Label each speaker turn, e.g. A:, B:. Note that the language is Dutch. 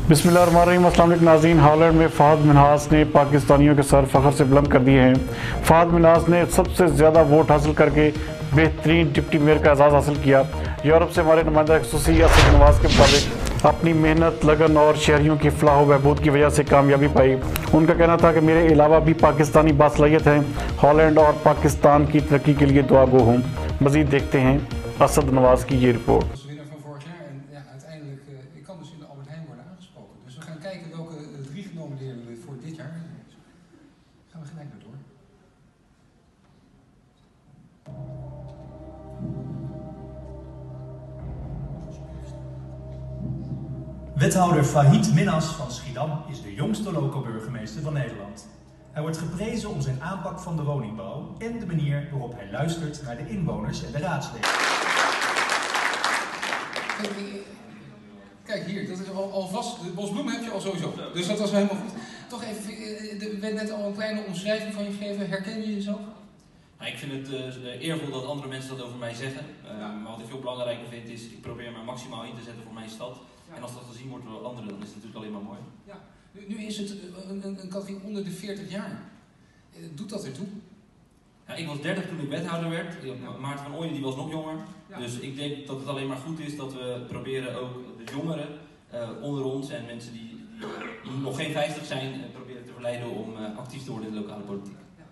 A: बिस्मिल्लाहिर्रहमानिर्रहीम। अस्सलाम वालेकुम नाज़रीन। हॉलैंड में फ़हद मिन्हास ने पाकिस्तानियों के सर फ़ख्र से बुलंद कर दिए हैं। फ़हद मिन्हास ने सबसे ज़्यादा वोट हासिल करके बेहतरीन डिप्टी मेयर का एजाज़ हासिल किया। यूरोप से हमारे नुमाइंदा ख़ुसूसी असद नवाज़ के मुताबिक अपनी मेहनत, लगन और शहरियों की फ़लाह व बहबूद की वजह से कामयाबी पाई। उनका कहना था कि मेरे अलावा भी पाकिस्तानी बासलाहियत हैं, हॉलैंड और पाकिस्तान की तरक्की के लिए दुआ गो हों। मज़ीद देखते हैं असद नवाज़ की ये report.
B: Dus we gaan kijken welke 3 genomineerden we voor dit jaar gaan we gelijk maar door.
C: Wethouder Fahid Minhas van Schiedam is de jongste loco-burgemeester van Nederland. Hij wordt geprezen om zijn aanpak van de woningbouw en de manier waarop hij luistert naar de inwoners en de raadsleden.
B: Kijk hier, dat is alvast, de bosbloemen heb je al sowieso, dus dat was wel helemaal goed. Toch even, er werd net al een kleine omschrijving van je gegeven, herken je jezelf?
D: Nou, ik vind het eervol dat andere mensen dat over mij zeggen, maar wat ik veel belangrijker vind is, ik probeer me maximaal in te zetten voor mijn stad. En als dat gezien wordt door anderen, dan is het natuurlijk alleen maar mooi.
B: Ja, nu is het een categorie onder de 40 jaar. Doet dat ertoe?
D: Ja, ik was 30 toen ik wethouder werd. Maarten van Ooyen die was nog jonger. Ja. Dus ik denk dat het alleen maar goed is dat we proberen ook de jongeren onder ons en mensen die nog geen 50 zijn, proberen te verleiden om actief te worden in de lokale politiek. Ja.